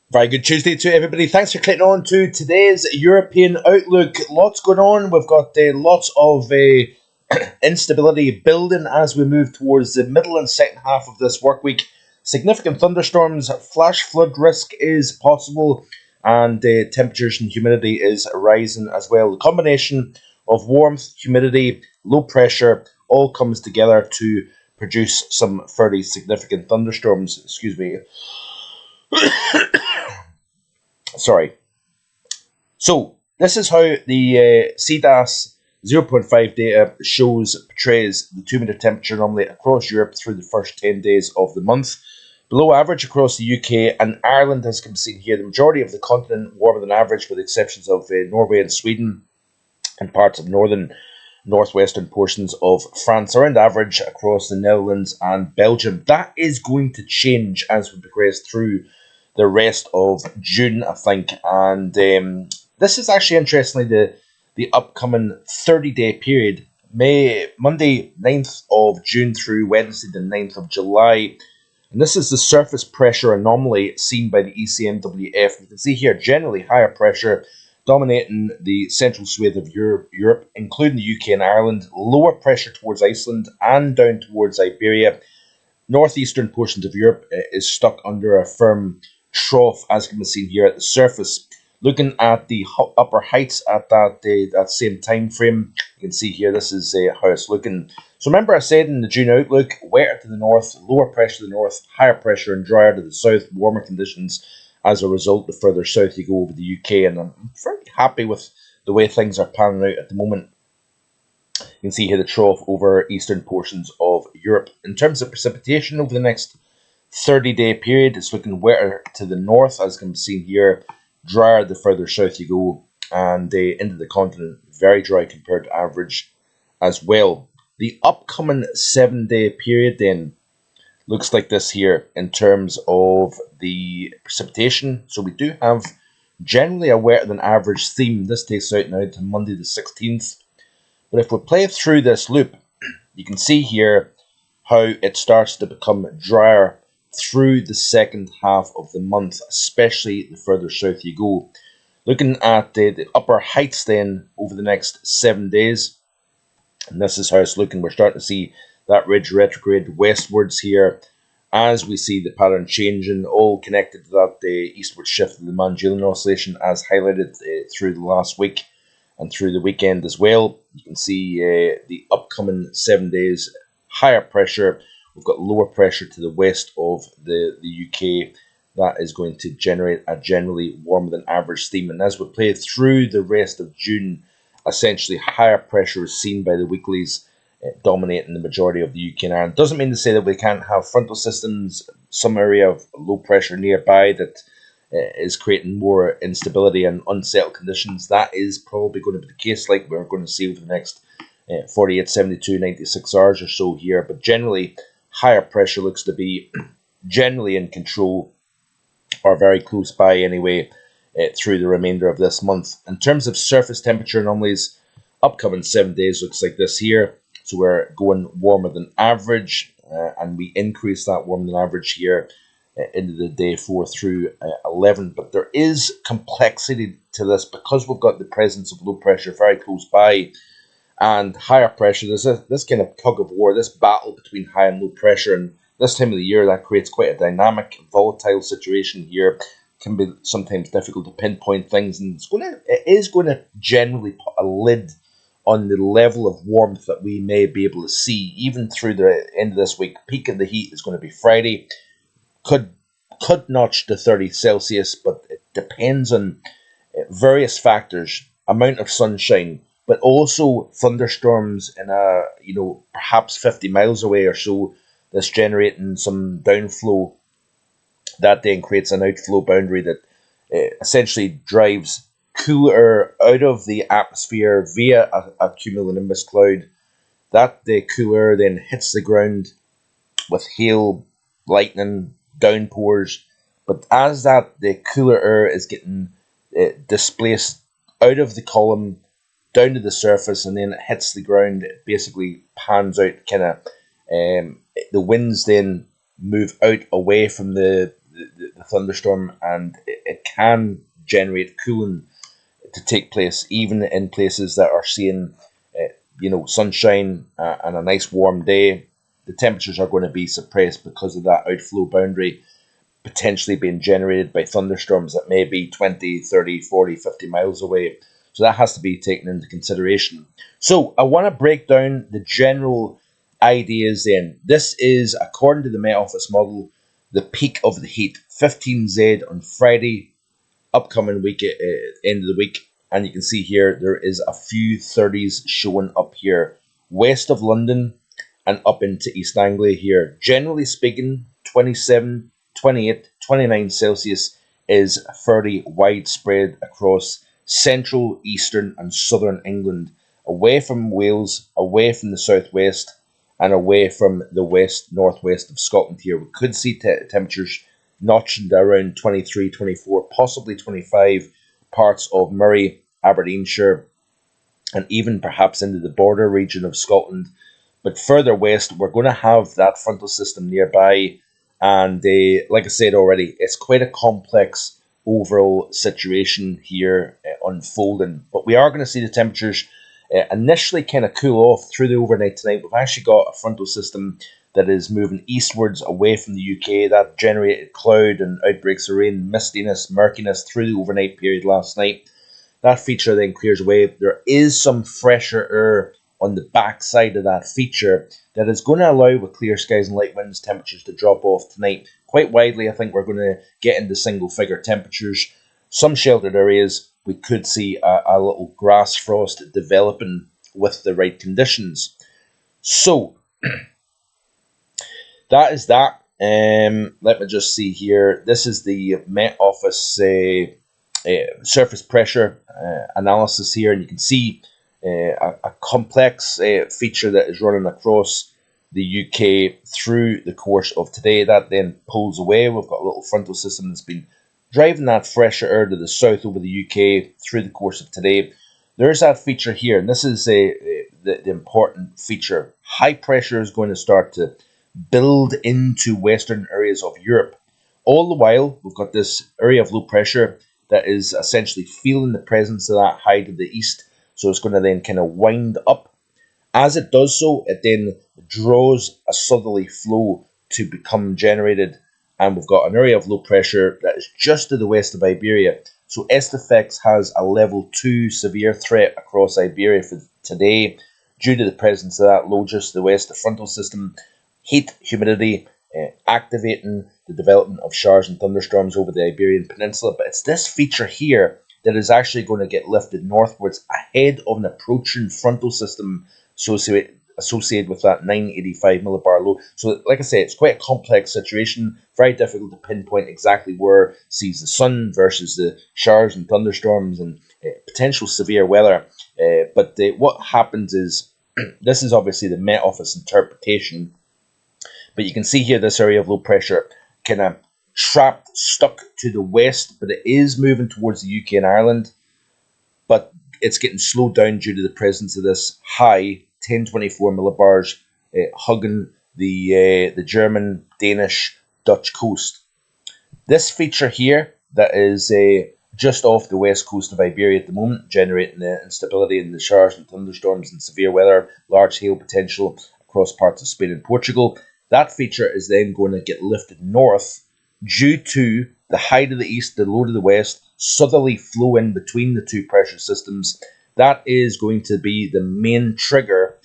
Very good Tuesday to everybody. Thanks for clicking on to today's European Outlook. Lots going on. We've got lots of instability building as we move towards the middle and second half of this work week. Significant thunderstorms, flash flood risk is possible, and temperatures and humidity is rising as well. The combination of warmth, humidity, low pressure all comes together to produce some fairly significant thunderstorms. Excuse me. Sorry. So, this is how the CDAS 0.5 data portrays the 2 metre temperature anomaly across Europe through the first 10 days of the month. Below average across the UK and Ireland, as can be seen here. The majority of the continent warmer than average, with the exceptions of Norway and Sweden and parts of northwestern portions of France. Around average across the Netherlands and Belgium. That is going to change as we progress through the rest of June, I think. And this is actually, interestingly, the upcoming 30-day period. Monday 9th of June through Wednesday the 9th of July. And this is the surface pressure anomaly seen by the ECMWF. You can see here generally higher pressure dominating the central swathe of Europe, including the UK and Ireland. Lower pressure towards Iceland and down towards Iberia. Northeastern portions of Europe is stuck under a firm trough, as can be seen here at the surface. Looking at the upper heights at that same time frame, you can see here this is how it's looking. So remember, I said in the June outlook, wetter to the north, lower pressure to the north, higher pressure and drier to the south, warmer conditions. As a result, the further south you go over the UK, and I'm very happy with the way things are panning out at the moment. You can see here the trough over eastern portions of Europe. In terms of precipitation over the next 30-day period, it's looking wetter to the north, as can be seen here, drier the further south you go, and into the continent, very dry compared to average as well. The upcoming 7-day period then looks like this here in terms of the precipitation. So we do have generally a wetter than average theme. This takes out now to Monday the 16th. But if we play through this loop, you can see here how it starts to become drier through the second half of the month, especially the further south you go. Looking at the upper heights then over the next 7 days, and this is how it's looking. We're starting to see that ridge retrograde westwards here as we see the pattern changing, all connected to that eastward shift of the Magellan oscillation, as highlighted through the last week and through the weekend as well. You can see the upcoming 7 days, higher pressure. We've got lower pressure to the west of the UK. That is going to generate a generally warmer than average theme. And as we play through the rest of June, essentially higher pressure is seen by the weeklies dominating the majority of the UK and Ireland. Doesn't mean to say that we can't have frontal systems, some area of low pressure nearby that is creating more instability and unsettled conditions. That is probably going to be the case, like we're going to see over the next 48, 72, 96 hours or so here. But generally, higher pressure looks to be generally in control, or very close by anyway, through the remainder of this month. In terms of surface temperature anomalies, upcoming 7 days looks like this here. So we're going warmer than average, and we increase that warmer than average here into the day 4 through 11. But there is complexity to this because we've got the presence of low pressure very close by and higher pressure. There's this kind of tug of war, this battle between high and low pressure, and this time of the year that creates quite a dynamic, volatile situation here. It can be sometimes difficult to pinpoint things, and it is going to generally put a lid on the level of warmth that we may be able to see even through the end of this week. Peak of the heat is going to be Friday. Could notch to 30 Celsius, but it depends on various factors, amount of sunshine, but also thunderstorms in perhaps 50 miles away or so, that's generating some downflow that then creates an outflow boundary that essentially drives cooler out of the atmosphere via a cumulonimbus cloud. That the cooler then hits the ground with hail, lightning, downpours. But as the cooler air is getting displaced out of the column down to the surface and then it hits the ground, it basically pans out kind of. The winds then move out away from the thunderstorm, and it can generate cooling to take place, even in places that are seeing, sunshine and a nice warm day. The temperatures are going to be suppressed because of that outflow boundary potentially being generated by thunderstorms that may be 20, 30, 40, 50 miles away. So that has to be taken into consideration. So I want to break down the general ideas then. This is, according to the Met Office model, the peak of the heat, 15Z on Friday, upcoming week, end of the week. And you can see here, there is a few 30s showing up here, west of London and up into East Anglia here. Generally speaking, 27, 28, 29 Celsius is fairly widespread across central, eastern and southern England, away from Wales, away from the southwest, and away from the northwest of Scotland here. We could see temperatures notching around 23, 24, possibly 25 parts of Murray, Aberdeenshire, and even perhaps into the border region of Scotland. But further west, we're going to have that frontal system nearby. And like I said already, it's quite a complex overall situation here unfolding. But we are going to see the temperatures initially kind of cool off through the overnight tonight. We've actually got a frontal system that is moving eastwards away from the UK. That generated cloud and outbreaks of rain, mistiness, murkiness through the overnight period last night. That feature then clears away. There is some fresher air on the backside of that feature that is going to allow, with clear skies and light winds, temperatures to drop off tonight quite widely. I think we're going to get into single figure temperatures. Some sheltered areas, we could see a little grass frost developing with the right conditions. So that is that. Let me just see here. This is the Met Office surface pressure analysis here, and you can see a complex feature that is running across the UK through the course of today. That then pulls away. We've got a little frontal system that's been driving that fresher air to the south over the UK through the course of today. There's that feature here, and this is the important feature. High pressure is going to start to build into western areas of Europe. All the while, we've got this area of low pressure that is essentially feeling the presence of that high to the east. So it's going to then kind of wind up. As it does so, it then draws a southerly flow to become generated. And we've got an area of low pressure that is just to the west of Iberia. So SFX has a level 2 severe threat across Iberia for today due to the presence of that low just to the west, the frontal system, heat, humidity, activating the development of showers and thunderstorms over the Iberian Peninsula. But it's this feature here that is actually going to get lifted northwards ahead of an approaching frontal system associated with that 985 millibar low. So, like I say, it's quite a complex situation, very difficult to pinpoint exactly where sees the sun versus the showers and thunderstorms and potential severe weather. But what happens is, this is obviously the Met Office interpretation, but you can see here this area of low pressure kind of trapped, stuck to the west, but it is moving towards the UK and Ireland, but it's getting slowed down due to the presence of this high 1024 millibars hugging the German, Danish, Dutch coast. This feature here that is just off the west coast of Iberia at the moment, generating the instability in the showers and thunderstorms and severe weather, large hail potential across parts of Spain and Portugal. That feature is then going to get lifted north due to the high to the east, the low to the west, southerly flow in between the two pressure systems. That is going to be the main trigger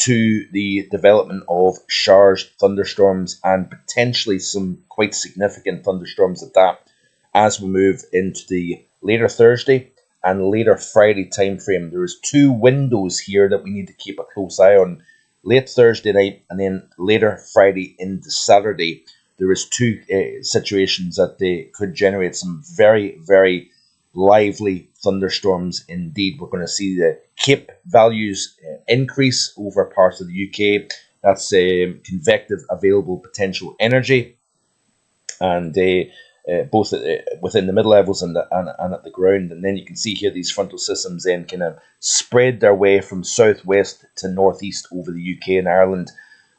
to the development of showers, thunderstorms, and potentially some quite significant thunderstorms at that as we move into the later Thursday and later Friday time frame. There's two windows here that we need to keep a close eye on. Late Thursday night and then later Friday into Saturday. There is two situations that they could generate some very, very lively thunderstorms indeed. We're going to see the CAPE values increase over parts of the UK. That's convective available potential energy, and both within the mid levels and at the ground. And then you can see here these frontal systems then kind of spread their way from southwest to northeast over the UK and Ireland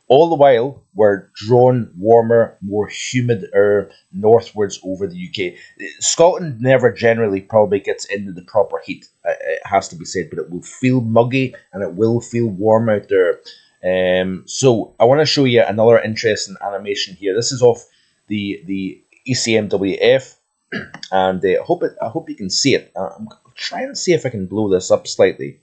All the while, we're drawn warmer, more humid air northwards over the UK. Scotland never generally probably gets into the proper heat, it has to be said, but it will feel muggy and it will feel warm out there. So I want to show you another interesting animation here. This is off the ECMWF, and I hope you can see it. I'm trying to see if I can blow this up slightly.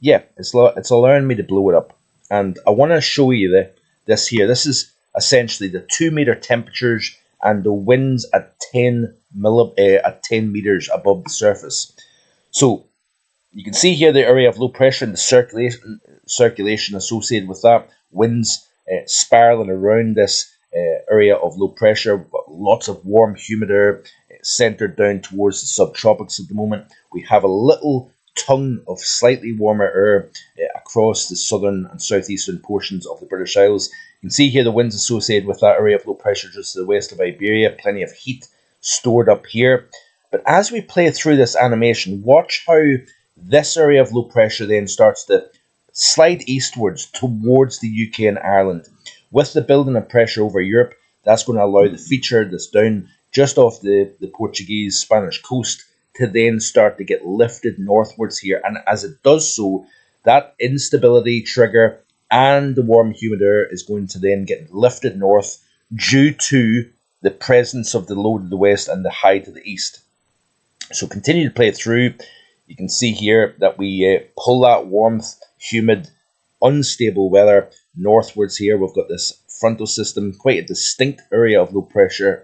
Yeah, it's allowing me to blow it up. And I want to show you this here. This is essentially the 2 meter temperatures and the winds at 10 meters above the surface. So you can see here the area of low pressure and the circulation associated with that. Winds spiraling around this area of low pressure. We've got lots of warm, humid air centered down towards the subtropics at the moment. We have a little tongue of slightly warmer air across the southern and southeastern portions of the British Isles. You can see here the winds associated with that area of low pressure just to the west of Iberia. Plenty of heat stored up here. But as we play through this animation, watch how this area of low pressure then starts to slide eastwards towards the UK and Ireland. With the building of pressure over Europe, that's going to allow the feature that's down just off the Portuguese, Spanish coast to then start to get lifted northwards here. And as it does so, that instability trigger and the warm humid air is going to then get lifted north due to the presence of the low to the west and the high to the east. So continue to play through. You can see here that we pull that warmth, humid, unstable weather northwards here. We've got this frontal system, quite a distinct area of low pressure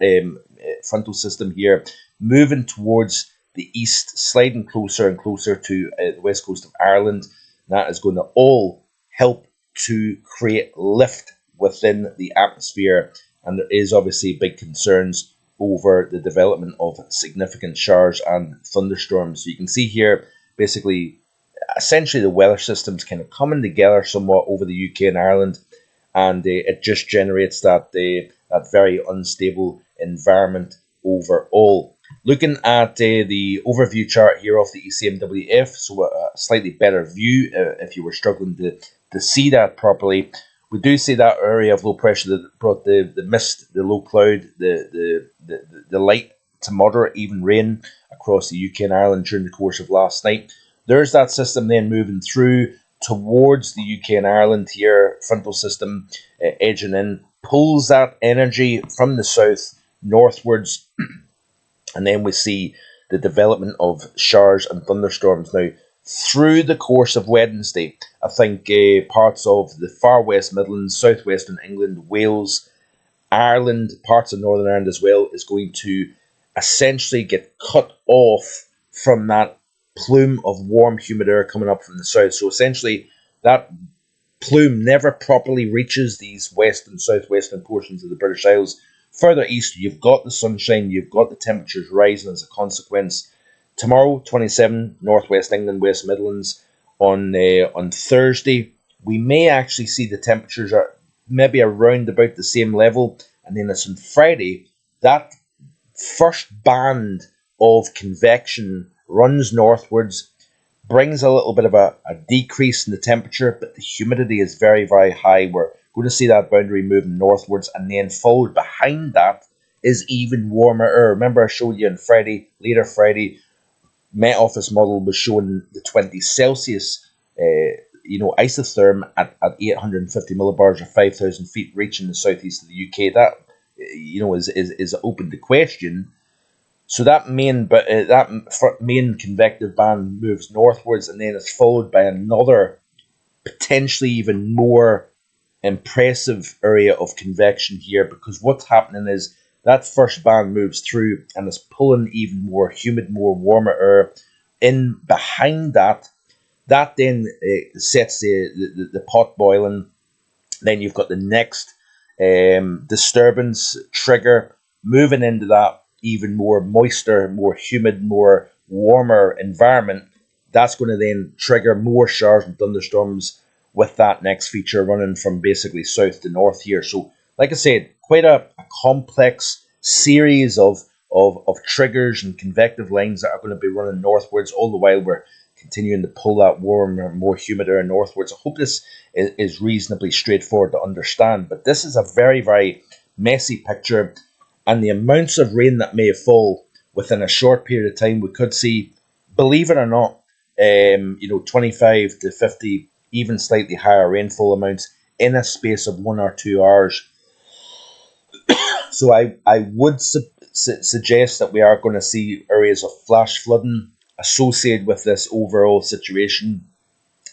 frontal system here, moving towards the east, sliding closer and closer to the west coast of Ireland. That is going to all help to create lift within the atmosphere, and there is obviously big concerns over the development of significant showers and thunderstorms. So you can see here, basically, essentially the weather system's kind of coming together somewhat over the UK and Ireland, and it just generates that very unstable environment overall. Looking at the overview chart here of the ECMWF, so a slightly better view if you were struggling to see that properly. We do see that area of low pressure that brought the mist, the low cloud, the light to moderate even rain across the UK and Ireland during the course of last night. There's that system then moving through towards the UK and Ireland here, frontal system edging in, pulls that energy from the south northwards, and then we see the development of showers and thunderstorms. Now, through the course of Wednesday, I think parts of the far west Midlands, southwestern England, Wales, Ireland, parts of Northern Ireland as well, is going to essentially get cut off from that plume of warm, humid air coming up from the south. So essentially, that plume never properly reaches these west and southwestern portions of the British Isles. Further east, you've got the sunshine, you've got the temperatures rising as a consequence. Tomorrow, 27, northwest England, West Midlands. On Thursday, we may actually see the temperatures are maybe around about the same level. And then it's on Friday, that first band of convection runs northwards, brings a little bit of a decrease in the temperature, but the humidity is very, very high. We're going to see that boundary moving northwards, and then followed behind that is even warmer air. Remember I showed you on Friday, later Friday, Met Office model was showing the 20 Celsius isotherm at 850 millibars or 5,000 feet reaching the southeast of the UK. That is open to question. So that main convective band moves northwards, and then it's followed by another potentially even more impressive area of convection here, because what's happening is that first band moves through and is pulling even more humid, more warmer air in behind that. That then sets the pot boiling. Then you've got the next disturbance trigger moving into that even more moister, more humid, more warmer environment. That's going to then trigger more showers and thunderstorms with that next feature running from basically south to north here. So, like I said, quite a complex series of triggers and convective lines that are going to be running northwards, all the while we're continuing to pull that warmer, more humid air northwards. I hope this is reasonably straightforward to understand, but this is a very, very messy picture, and the amounts of rain that may fall within a short period of time, we could see, believe it or not, 25 to 50, even slightly higher rainfall amounts in a space of 1 or 2 hours. So I would suggest that we are going to see areas of flash flooding associated with this overall situation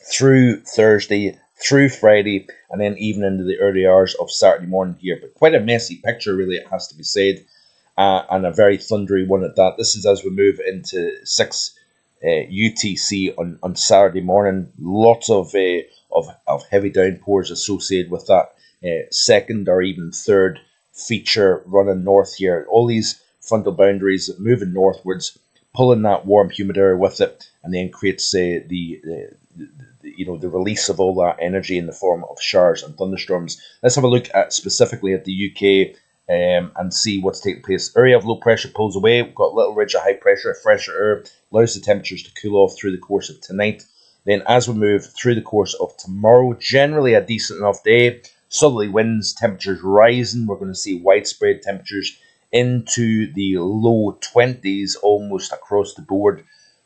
through Thursday, through Friday, and then even into the early hours of Saturday morning here. But quite a messy picture, really, it has to be said, and a very thundery one at that. This is as we move into 6 UTC on Saturday morning. Lots of heavy downpours associated with that second or even third feature running north here. All these frontal boundaries moving northwards, pulling that warm humid air with it, and then creates the release of all that energy in the form of showers and thunderstorms. Let's have a look at specifically at the UK and see what's taking place. Area of low pressure pulls away. We've got a little ridge of high pressure, fresher air, allows the temperatures to cool off through the course of tonight. Then as we move through the course of tomorrow, generally a decent enough day. Southerly winds, temperatures rising. We're going to see widespread temperatures into the low 20s almost across the board.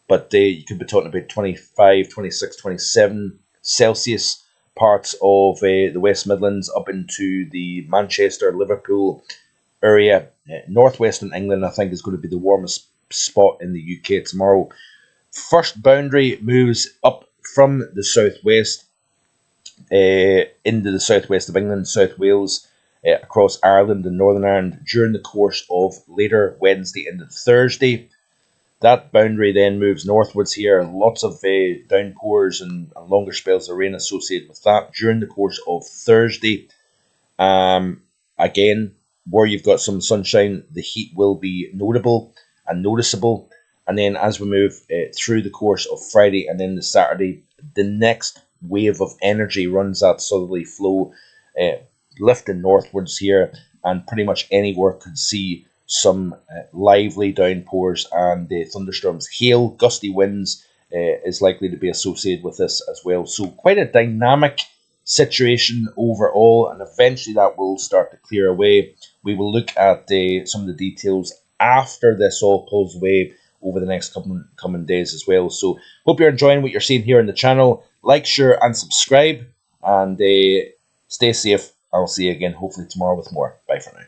But you could be talking about 25, 26, 27 Celsius parts of the West Midlands up into the Manchester, Liverpool area. Northwestern England, I think, is going to be the warmest spot in the UK tomorrow. First boundary moves up from the southwest into the southwest of England, South Wales, across Ireland and Northern Ireland during the course of later Wednesday into Thursday. That boundary then moves northwards here. Lots of downpours and longer spells of rain associated with that during the course of Thursday. Again, where you've got some sunshine, the heat will be notable and noticeable. And then as we move through the course of Friday and then the Saturday, the next wave of energy runs that southerly flow, lifting northwards here, and pretty much anywhere could see some lively downpours and thunderstorms. Hail, gusty winds is likely to be associated with this as well. So quite a dynamic situation overall, and eventually that will start to clear away. We will look at some of the details after this all pulls away over the next coming days as well. So hope you're enjoying what you're seeing here on the channel. Like, share, and subscribe, and stay safe. I'll see you again hopefully tomorrow with more. Bye for now.